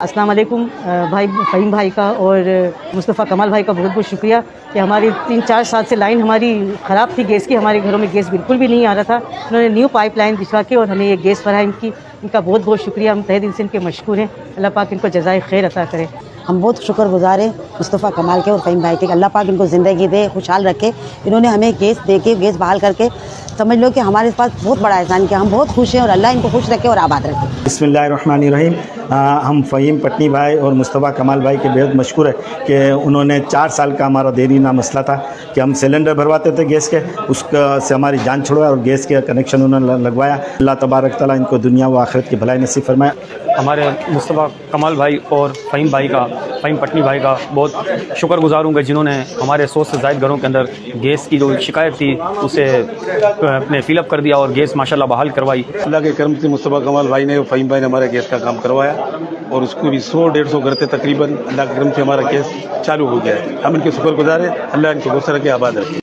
अस्सलाम वालेकुम भाई फ़हीम भाई का और मुस्तफ़ा कमाल भाई का बहुत बहुत शुक्रिया कि हमारी 3-4 साल से लाइन हमारी ख़राब थी गैस की, हमारे घरों में गैस बिल्कुल भी नहीं आ रहा था। उन्होंने न्यू पाइपलाइन बिछा के और हमें ये गैस फराहम की, इनका बहुत बहुत शुक्रिया, हम तहे दिल से इनके मशकूर हैं। अल्लाह पाक इनको जज़ाए खैर अता करे। हम बहुत शुक्रगुजार हैं मुस्तफ़ा कमाल के और फ़हीम भाई के, अल्लाह पाक इनको ज़िंदगी दे, खुशहाल रखे। इन्होंने हमें गैस दे के, गैस बहाल करके समझ लो कि हमारे पास बहुत बड़ा एहसान किया। हम बहुत खुश हैं और अल्लाह इनको खुश रखे और आबाद रखे। बिस्मिल्लाहिर्रहमानिर्रहीम। हम फ़हीम पटनी भाई और मुस्तफ़ा कमाल भाई के बेहद मशकूर है कि उन्होंने 4 साल का हमारा देरीना मसला था कि हम सिलेंडर भरवाते थे गैस के, उसका से हमारी जान छुड़वाया और गैस के कनेक्शन उन्होंने लगवाया। अल्लाह तबारक तआला इनको दुनिया व आखिरत की भलाई नसीब फरमाए। हमारे मुस्तफ़ा कमाल भाई और फ़हीम पटनी भाई का बहुत शुक्रगुजार हूँ कि जिन्होंने हमारे 100 से ज़ायद घरों के अंदर गैस की जो शिकायत थी उसे अपने फिलअप कर दिया और गैस माशाल्लाह बहाल करवाई। अल्लाह के करम से मुस्तफ़ा कमाल भाई ने और फ़हीम भाई ने हमारे गैस का काम करवाया और उसको भी 100-150 घर थे तकरीबन। अल्लाह के करम से हमारा गैस चालू हो गया है। हम इनके शुक्रगुजार हैं। अल्लाह इनको बहुत सारा के आबाद रखे।